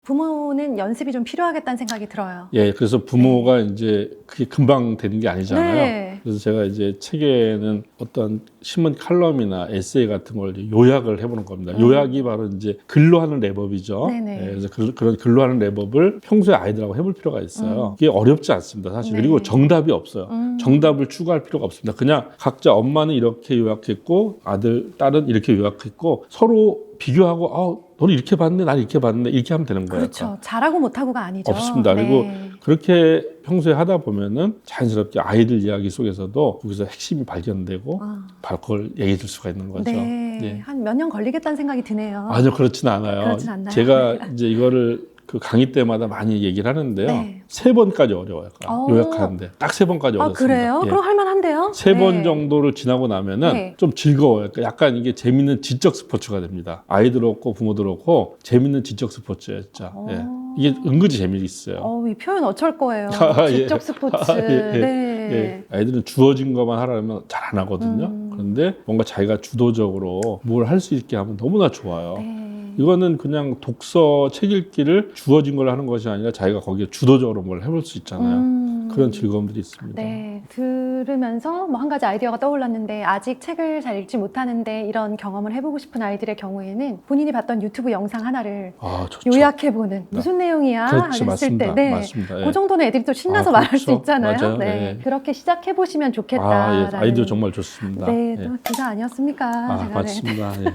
부모는 연습이 좀 필요하겠다는 생각이 들어요. 예, 그래서 부모가 이제 그게 금방 되는 게 아니잖아요. 네. 그래서 제가 이제 책에는 어떤 신문 칼럼이나 에세이 같은 걸 이제 요약을 해보는 겁니다. 요약이 바로 이제 글로 하는 랩업이죠. 네네. 예, 그래서 그런 글로 하는 랩업을 평소에 아이들하고 해볼 필요가 있어요. 이게 어렵지 않습니다, 사실. 네. 그리고 정답이 없어요. 정답을 추구할 필요가 없습니다. 그냥 각자 엄마는 이렇게 요약했고 아들, 딸은 이렇게 요약했고 서로 비교하고 너는 이렇게 봤네, 난 이렇게 봤네, 이렇게 하면 되는 거예요. 그렇죠. 잘하고 못하고가 아니죠. 없습니다. 그리고 네. 그렇게 평소에 하다 보면은 자연스럽게 아이들 이야기 속에서도 거기서 핵심이 발견되고 바로 그걸 얘기해 줄 수가 있는 거죠. 네. 예. 한 몇 년 걸리겠다는 생각이 드네요. 아니요, 그렇진 않아요. 그렇진 않나요? 제가 이제 이거를 그 강의 때마다 많이 얘기를 하는데요. 네. 3번까지 어려워요. 오. 요약하는데 딱 3번까지 어렵습니다. 그래요? 예. 그럼 할만한데요? 3번 네. 정도를 지나고 나면은 네. 좀 즐거워요. 그러니까 약간 이게 재밌는 지적 스포츠가 됩니다. 아이들 없고 부모들 없고 재밌는 지적 스포츠예요, 진짜. 예. 이게 은근히 재미있어요. 이 표현 어쩔 거예요. 예. 지적 스포츠. 예. 네. 예. 아이들은 주어진 것만 하라면 잘 안 하거든요. 그런데 뭔가 자기가 주도적으로 뭘 할 수 있게 하면 너무나 좋아요. 네. 이거는 그냥 독서 책 읽기를 주어진 걸 하는 것이 아니라 자기가 거기에 주도적으로 뭘 해볼 수 있잖아요. 그런 즐거움들이 있습니다. 네. 들으면서 뭐 한 가지 아이디어가 떠올랐는데 아직 책을 잘 읽지 못하는데 이런 경험을 해보고 싶은 아이들의 경우에는 본인이 봤던 유튜브 영상 하나를 좋죠. 요약해보는 무슨 내용이야 그렇죠, 했을 때 맞습니다. 예. 그 정도는 애들이 또 신나서 말할 수 그렇죠. 있잖아요. 맞아요. 네. 예. 그렇게 시작해보시면 좋겠다. 예. 아이디어 정말 좋습니다. 네, 예. 또 기사 아니었습니까? 제가 네. 맞습니다. 예.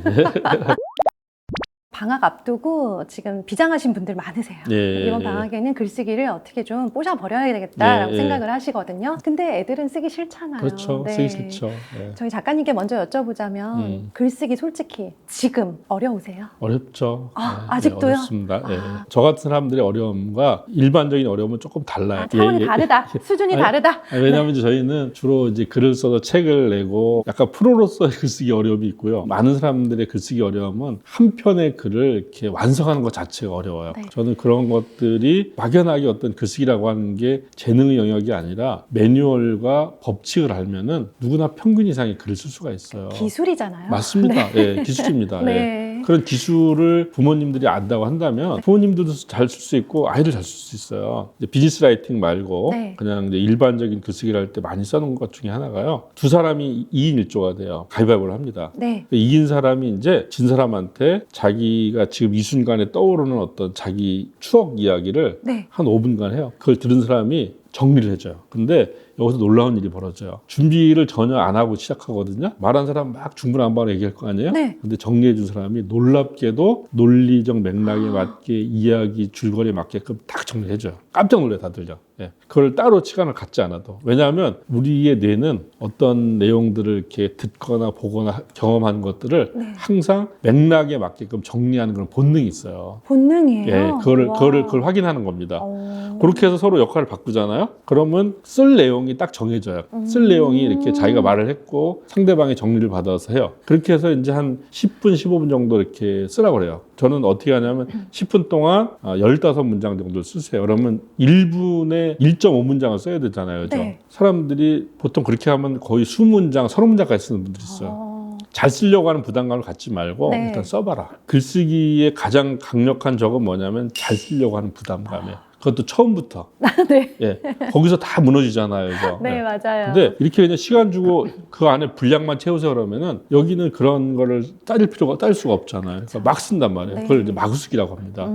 방학 앞두고 지금 비장하신 분들 많으세요. 예, 이번 예. 방학에는 글쓰기를 어떻게 좀 뽀셔버려야 되겠다라고 예, 예. 생각을 하시거든요. 근데 애들은 쓰기 싫잖아요. 그렇죠. 네. 쓰기 싫죠. 예. 저희 작가님께 먼저 여쭤보자면 글쓰기 솔직히 지금 어려우세요? 어렵죠. 아직도요? 어렵습니다. 예. 저 같은 사람들의 어려움과 일반적인 어려움은 조금 달라요. 차원이 다르다. 수준이 다르다. 왜냐하면 이제 저희는 주로 이제 글을 써서 책을 내고 약간 프로로서의 글쓰기 어려움이 있고요. 많은 사람들의 글쓰기 어려움은 한 편의 글을 이렇게 완성하는 것 자체가 어려워요. 네. 저는 그런 것들이 막연하게 어떤 글쓰기라고 하는 게 재능의 영역이 아니라 매뉴얼과 법칙을 알면은 누구나 평균 이상의 글을 쓸 수가 있어요. 기술이잖아요. 맞습니다. 예, 기술입니다. 네. 예. 그런 기술을 부모님들이 안다고 한다면 부모님들도 잘 쓸 수 있고 아이들 잘 쓸 수 있어요. 이제 비즈니스 라이팅 말고 네. 그냥 이제 일반적인 글쓰기를 할 때 많이 써놓은 것 중에 하나가요. 두 사람이 2인 1조가 돼요. 가위바위보를 합니다. 네. 이긴 사람이 이제 진 사람한테 자기가 지금 이 순간에 떠오르는 어떤 자기 추억 이야기를 네. 한 5분간 해요. 그걸 들은 사람이 정리를 해줘요. 근데 여기서 놀라운 일이 벌어져요. 준비를 전혀 안 하고 시작하거든요. 말한 사람 막 중구난방으로 얘기할 거 아니에요? 네. 근데 정리해준 사람이 놀랍게도 논리적 맥락에 맞게 이야기 줄거리에 맞게끔 딱 정리해줘요. 깜짝 놀래 다들요. 예. 그걸 따로 시간을 갖지 않아도. 왜냐하면 우리의 뇌는 어떤 내용들을 이렇게 듣거나 보거나 경험하는 것들을 네. 항상 맥락에 맞게끔 정리하는 그런 본능이 있어요. 본능이에요. 예, 와. 그걸 확인하는 겁니다. 그렇게 해서 서로 역할을 바꾸잖아요. 그러면 쓸 내용이 딱 정해져요. 쓸 내용이 이렇게 자기가 말을 했고 상대방의 정리를 받아서 해요. 그렇게 해서 이제 한 10분, 15분 정도 이렇게 쓰라고 그래요. 저는 어떻게 하냐면 10분 동안 15문장 정도를 쓰세요. 그러면 1분에 1.5문장을 써야 되잖아요. 그죠? 네. 사람들이 보통 그렇게 하면 거의 20문장, 30문장까지 쓰는 분들이 있어요. 잘 쓰려고 하는 부담감을 갖지 말고 네. 일단 써봐라. 글쓰기의 가장 강력한 적은 뭐냐면 잘 쓰려고 하는 부담감이에요. 그것도 처음부터. 네. 예. 거기서 다 무너지잖아요. 그죠? 네, 예. 맞아요. 근데 이렇게 그냥 시간 주고 그 안에 분량만 채우세요 그러면은 여기는 그런 거를 딸 수가 없잖아요. 그러니까 막 쓴단 말이에요. 네. 그걸 이제 마구쓰기라고 합니다.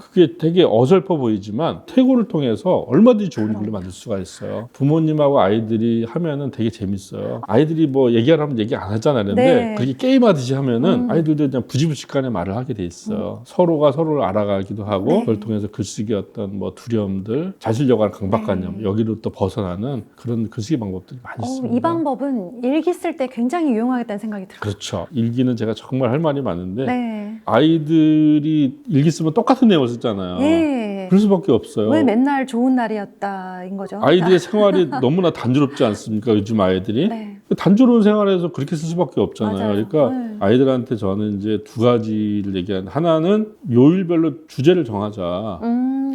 그게 되게 어설퍼 보이지만 퇴고를 통해서 얼마든지 좋은 글을 만들 수가 있어요. 부모님하고 아이들이 하면은 되게 재밌어요. 아이들이 뭐 얘기하라면 얘기 안 하잖아요. 근데 네. 그렇게 게임하듯이 하면은 아이들도 그냥 부지불식간에 말을 하게 돼 있어요. 서로가 서로를 알아가기도 하고 네. 그걸 통해서 글쓰기 어떤 뭐 두려움들, 잘 쓰려고 하는 강박관념 여기로 또 벗어나는 그런 글쓰기 방법들이 많이 있습니다. 이 방법은 일기 쓸 때 굉장히 유용하겠다는 생각이 들어요. 그렇죠. 일기는 제가 정말 할 말이 많은데 네. 아이들이 일기 쓰면 똑같은 내용을 쓰잖아요. 예. 그럴 수밖에 없어요. 왜 맨날 좋은 날이었다인 거죠? 아이들의 생활이 너무나 단조롭지 않습니까? 요즘 아이들이. 네. 단조로운 생활에서 그렇게 쓸 수밖에 없잖아요. 맞아요. 그러니까 네. 아이들한테 저는 이제 두 가지를 얘기하는데 하나는 요일별로 주제를 정하자.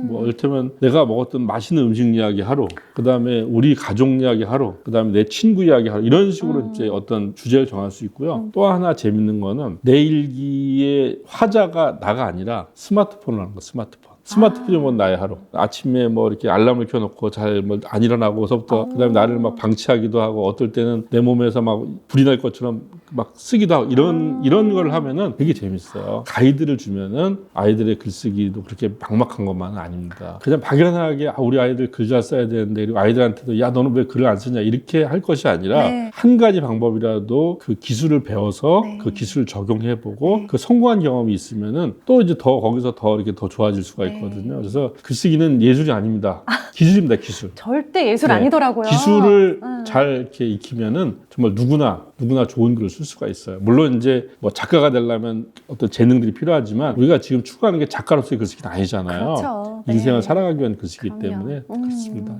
뭐 이를테면 내가 먹었던 맛있는 음식 이야기 하루, 그 다음에 우리 가족 이야기 하루, 그 다음에 내 친구 이야기 하루, 이런 식으로 이제 어떤 주제를 정할 수 있고요. 또 하나 재밌는 거는 내 일기의 화자가 나가 아니라 스마트폰을 하는 거, 스마트폰. 스마트폰이 뭐 나의 하루. 아침에 뭐 이렇게 알람을 켜놓고 잘 뭐 안 일어나고서부터 그다음에 나를 막 방치하기도 하고 어떨 때는 내 몸에서 막 불이 날 것처럼 막 쓰기도 하고 이런 걸 하면은 되게 재밌어요. 가이드를 주면은 아이들의 글쓰기도 그렇게 막막한 것만은 아닙니다. 그냥 막연하게 우리 아이들 글 잘 써야 되는데 그리고 아이들한테도 야 너는 왜 글을 안 쓰냐 이렇게 할 것이 아니라 네. 한 가지 방법이라도 그 기술을 배워서 네. 그 기술을 적용해보고 네. 그 성공한 경험이 있으면은 또 이제 더 거기서 더 이렇게 더 좋아질 수가 네. 있거든요. 그래서 글쓰기는 예술이 아닙니다. 기술입니다, 기술. 절대 예술 네. 아니더라고요. 기술을 잘 이렇게 익히면은 정말 누구나 좋은 글을 쓸 수가 있어요. 물론 이제 뭐 작가가 되려면 어떤 재능들이 필요하지만 우리가 지금 추구하는 게 작가로서의 글쓰기는 아니잖아요. 그렇죠. 인생을 네. 살아가기 위한 글쓰기 그럼요. 때문에 그렇습니다.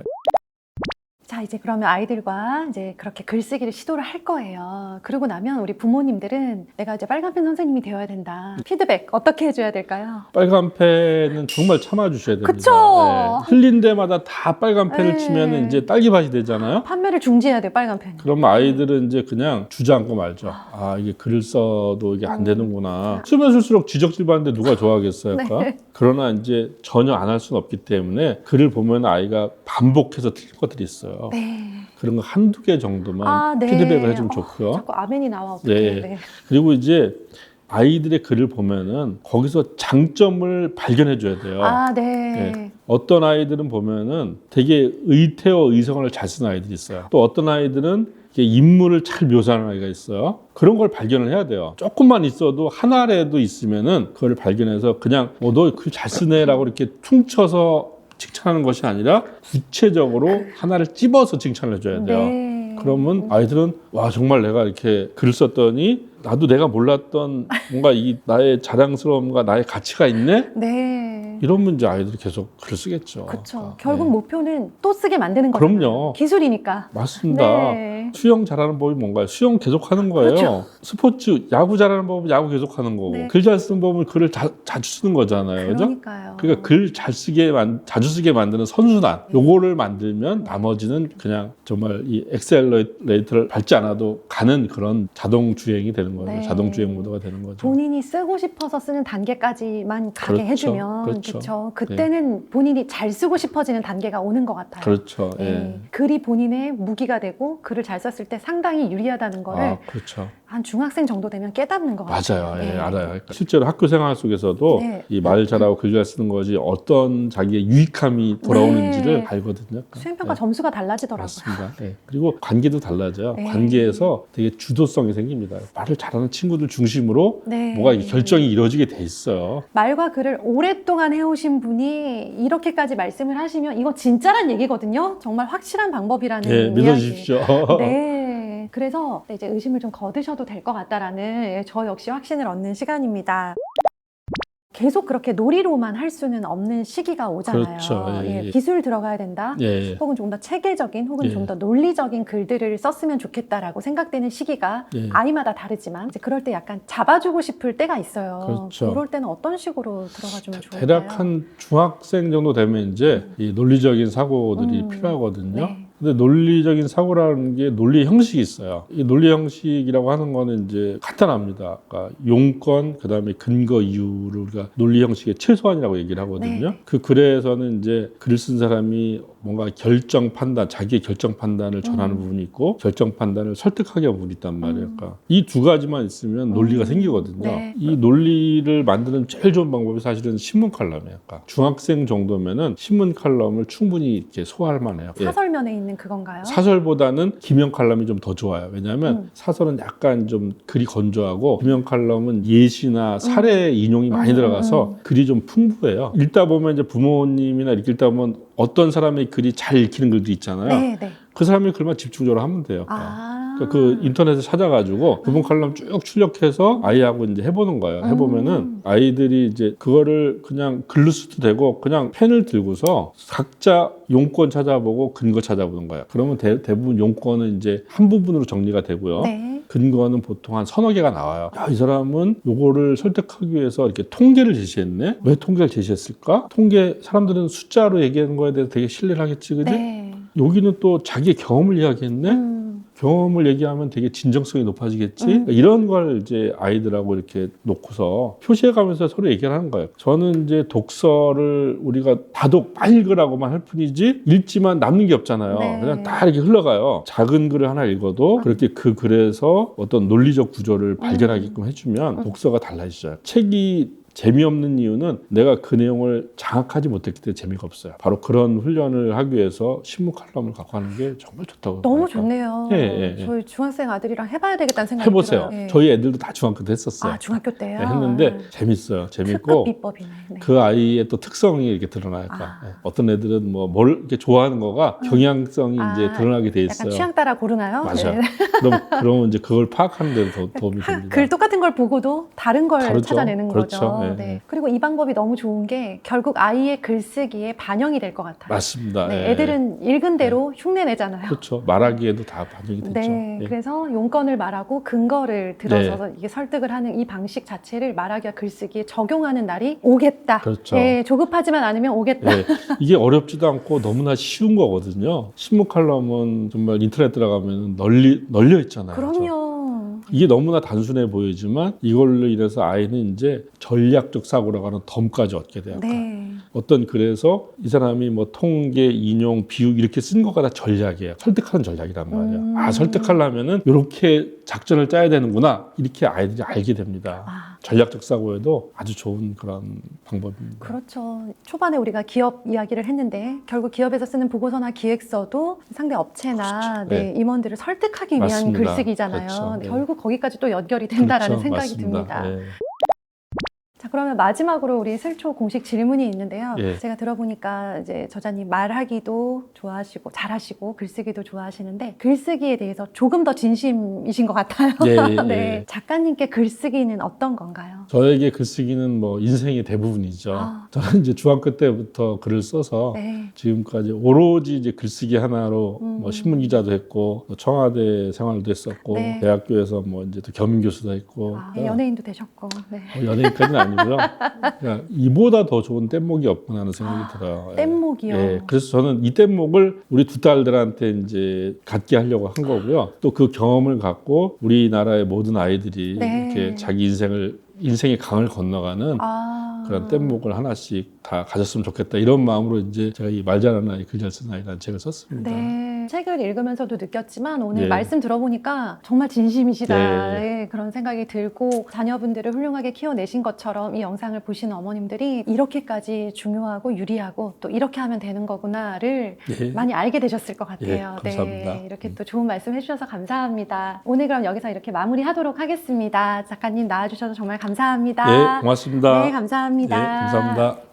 자, 이제 그러면 아이들과 이제 그렇게 글쓰기를 시도를 할 거예요. 그러고 나면 우리 부모님들은 내가 이제 빨간펜 선생님이 되어야 된다. 피드백 어떻게 해줘야 될까요? 빨간 펜은 정말 참아주셔야 됩니다. 그쵸? 네. 틀린 데마다 다 빨간 펜을 네. 치면 이제 딸기밭이 되잖아요. 판매를 중지해야 돼요, 빨간펜. 그러면 아이들은 이제 그냥 주저앉고 말죠. 아, 이게 글을 써도 이게 안 되는구나. 쓰면 쓸수록 지적질 받는데 누가 좋아하겠어요? 네. 그러나 이제 전혀 안 할 수는 없기 때문에 글을 보면 아이가 반복해서 틀린 것들이 있어요. 네. 그런 거 한두 개 정도만 피드백을 해주면 좋고요. 자꾸 아멘이 나와. 어떡해. 네. 네. 그리고 이제 아이들의 글을 보면은 거기서 장점을 발견해 줘야 돼요. 아, 네. 네. 어떤 아이들은 보면은 되게 의태어 의성어를 잘 쓰는 아이들이 있어요. 또 어떤 아이들은 이렇게 인물을 잘 묘사하는 아이가 있어요. 그런 걸 발견을 해야 돼요. 조금만 있어도 하나라도 있으면은 그걸 발견해서 그냥 너 글 잘 쓰네라고 이렇게 퉁쳐서 칭찬하는 것이 아니라 구체적으로 하나를 찝어서 칭찬을 해줘야 돼요. 네. 그러면 아이들은 와 정말 내가 이렇게 글을 썼더니 나도 내가 몰랐던 뭔가 이 나의 자랑스러움과 나의 가치가 있네? 네. 이러면 이제 아이들이 계속 글을 쓰겠죠. 그렇죠. 결국 네. 목표는 또 쓰게 만드는 거잖아요. 그럼요. 기술이니까. 맞습니다. 네. 수영 잘하는 법이 뭔가요? 수영 계속 하는 거예요. 그렇죠. 스포츠, 야구 잘하는 법은 야구 계속 하는 거고 네. 글 잘 쓰는 법은 글을 자주 쓰는 거잖아요. 그죠? 그러니까요. 그러니까 글 잘 쓰게 자주 쓰게 만드는 선순환 요거를 만들면 나머지는 그냥 정말 이 엑셀러레이터를 밟지 않아도 가는 그런 자동 주행이 되는 거예요. 네. 자동 주행 모드가 되는 거죠. 본인이 쓰고 싶어서 쓰는 단계까지만 가게 그렇죠. 해주면 그렇죠. 그렇죠. 그때는 본인이 잘 쓰고 싶어지는 단계가 오는 것 같아요. 그렇죠. 네. 예. 글이 본인의 무기가 되고 글을 잘 썼을 때 상당히 유리하다는 거를 아, 그렇죠. 한 중학생 정도 되면 깨닫는 것 같아요. 맞아요. 예, 네. 알아요. 그러니까 실제로 학교 생활 속에서도 네. 이 말 잘하고 글 잘 쓰는 것이 어떤 자기의 유익함이 돌아오는지를 네. 알거든요. 수행평가 네. 점수가 달라지더라고요. 맞습니다. 네. 그리고 관계도 달라져요. 네. 관계에서 되게 주도성이 생깁니다. 말을 잘하는 친구들 중심으로 네. 뭐가 이게 결정이 이루어지게 돼 있어요. 말과 글을 오랫동안 해오신 분이 이렇게까지 말씀을 하시면 이거 진짜란 얘기거든요. 정말 확실한 방법이라는 네, 이야기. 믿어주십시오. 네. 그래서 이제 의심을 좀 거두셔도 될 것 같다라는 저 역시 확신을 얻는 시간입니다. 계속 그렇게 놀이로만 할 수는 없는 시기가 오잖아요. 그렇죠. 예, 예. 기술 들어가야 된다. 예, 혹은 좀 더 체계적인 혹은 예. 좀 더 논리적인 글들을 썼으면 좋겠다라고 생각되는 시기가 예. 아이마다 다르지만 이제 그럴 때 약간 잡아주고 싶을 때가 있어요. 그렇죠. 그럴 때는 어떤 식으로 들어가주면 좋을까요? 대략 한 중학생 정도 되면 이제 이 논리적인 사고들이 필요하거든요. 네. 근데 논리적인 사고라는 게 논리 형식이 있어요. 이 논리 형식이라고 하는 거는 이제 간단합니다. 그러니까 용건, 그다음에 근거, 이유를 우리가 논리 형식의 최소한이라고 얘기를 하거든요. 네. 그 글에서는 이제 글을 쓴 사람이 뭔가 결정 판단, 자기의 결정 판단을 전하는 부분이 있고 결정 판단을 설득하게 하는 부분이 있단 말이에요. 그러니까 이 두 가지만 있으면 논리가 생기거든요. 네. 이 논리를 만드는 제일 좋은 방법이 사실은 신문 칼럼이에요. 그러니까 중학생 정도면은 신문 칼럼을 충분히 이렇게 소화할 만해요. 예. 사설면에 있는 그건가요? 사설보다는 기명 칼럼이 좀 더 좋아요. 왜냐하면 사설은 약간 좀 글이 건조하고 기명 칼럼은 예시나 사례 인용이 많이 들어가서 글이 좀 풍부해요. 읽다 보면 이제 부모님이나 이렇게 읽다 보면 어떤 사람의 글이 잘 읽히는 글도 있잖아요. 네, 네. 그 사람의 글만 집중적으로 하면 돼요. 그러니까 그 인터넷에 찾아가지고 부분 칼럼 쭉 출력해서 아이하고 이제 해보는 거예요. 해보면은 아이들이 이제 그거를 그냥 글로 써도 되고 그냥 펜을 들고서 각자 용건 찾아보고 근거 찾아보는 거예요. 그러면 대부분 용건은 이제 한 부분으로 정리가 되고요. 네. 근거는 보통 한 서너 개가 나와요. 야, 이 사람은 요거를 설득하기 위해서 이렇게 통계를 제시했네? 왜 통계를 제시했을까? 통계, 사람들은 숫자로 얘기하는 거에 대해서 되게 신뢰를 하겠지, 그지? 네. 여기는 또 자기의 경험을 이야기했네? 경험을 얘기하면 되게 진정성이 높아지겠지. 그러니까 이런 걸 이제 아이들하고 이렇게 놓고서 표시해가면서 서로 얘기를 하는 거예요. 저는 이제 독서를 우리가 다독 빨리 읽으라고만 할 뿐이지 읽지만 남는 게 없잖아요. 네. 그냥 다 이렇게 흘러가요. 작은 글을 하나 읽어도 그렇게 그 글에서 어떤 논리적 구조를 발견하게끔 해주면 독서가 달라지죠. 책이 재미없는 이유는 내가 그 내용을 장악하지 못했기 때문에 재미가 없어요. 바로 그런 훈련을 하기 위해서 신문 칼럼을 갖고 하는 게 정말 좋다고 너무 생각해요. 좋네요. 예. 저희 중학생 아들이랑 해봐야 되겠다는 생각이 해보세요. 들어요. 예. 저희 애들도 다 중학교 때 했었어요. 아, 중학교 때요? 네, 했는데 재밌어요. 특급 재밌고 비법이네. 네. 그 아이의 또 특성이 이렇게 드러나니까 어떤 애들은 뭐 뭘 이렇게 좋아하는 거가 경향성이 이제 드러나게 돼 있어요. 약간 취향 따라 고르나요? 맞아요. 네. 그럼 이제 그걸 파악하는 데도 도움이 됩니다. 글 똑같은 걸 보고도 다른 걸 다르죠. 찾아내는 그렇죠. 거죠. 네. 네. 그리고 이 방법이 너무 좋은 게 결국 아이의 글쓰기에 반영이 될 것 같아요. 맞습니다. 네, 예. 애들은 읽은 대로 흉내 내잖아요. 그렇죠. 말하기에도 다 반영이 됐죠. 네, 예. 그래서 용건을 말하고 근거를 들어서 이게 설득을 하는 이 방식 자체를 말하기와 글쓰기에 적용하는 날이 오겠다. 그렇죠. 예, 조급하지만 않으면 오겠다. 예, 이게 어렵지도 않고 너무나 쉬운 거거든요. 신문 칼럼은 정말 인터넷 들어가면 널려 있잖아요. 그럼요. 이게 너무나 단순해 보이지만 이걸로 인해서 아이는 이제 전략적 사고라고 하는 덤까지 얻게 돼요. 네. 어떤 글에서 이 사람이 뭐 통계, 인용, 비유 이렇게 쓴 거가 다 전략이에요. 설득하는 전략이란 말이에요. 아, 설득하려면은 이렇게 작전을 짜야 되는구나. 이렇게 아이들이 알게 됩니다. 전략적 사고에도 아주 좋은 그런 방법입니다. 그렇죠. 초반에 우리가 기업 이야기를 했는데 결국 기업에서 쓰는 보고서나 기획서도 상대 업체나 그렇죠. 네. 임원들을 설득하기 위한 맞습니다. 글쓰기잖아요. 그렇죠. 네. 결국 거기까지 또 연결이 된다라는 그렇죠. 생각이 맞습니다. 듭니다. 예. 자, 그러면 마지막으로 우리 슬초 공식 질문이 있는데요. 예. 제가 들어보니까 이제 저자님 말하기도 좋아하시고 잘하시고 글쓰기도 좋아하시는데 글쓰기에 대해서 조금 더 진심이신 것 같아요. 예. 네. 작가님께 글쓰기는 어떤 건가요? 저에게 글쓰기는 뭐 인생의 대부분이죠. 저는 이제 중학교 때부터 글을 써서 네. 지금까지 오로지 이제 글쓰기 하나로 뭐 신문 기자도 했고 또 청와대 생활도 했었고 네. 대학교에서 뭐 이제 또 겸임 교수도 했고 연예인도 되셨고. 네. 연예인까지는 아니고요. 그러니까 이보다 더 좋은 뗏목이 없구나 하는 생각이 들어요. 예. 뗏목이요. 예, 그래서 저는 이 뗏목을 우리 두 딸들한테 이제 갖게 하려고 한 거고요. 또 그 경험을 갖고 우리나라의 모든 아이들이 네. 이렇게 자기 인생의 강을 건너가는 그런 뗏목을 하나씩 다 가졌으면 좋겠다 이런 마음으로 이제 제가 이 말 잘하는 아이, 글 잘 쓰는 아이라는 책을 썼습니다. 네. 책을 읽으면서도 느꼈지만 오늘 예. 말씀 들어보니까 정말 진심이시다. 네. 예, 그런 생각이 들고 자녀분들을 훌륭하게 키워내신 것처럼 이 영상을 보시는 어머님들이 이렇게까지 중요하고 유리하고 또 이렇게 하면 되는 거구나를 예. 많이 알게 되셨을 것 같아요. 예, 감사합니다. 네, 이렇게 또 좋은 말씀 해주셔서 감사합니다. 오늘 그럼 여기서 이렇게 마무리하도록 하겠습니다. 작가님 나와주셔서 정말 감사합니다. 예, 고맙습니다. 네, 감사합니다. 예, 감사합니다.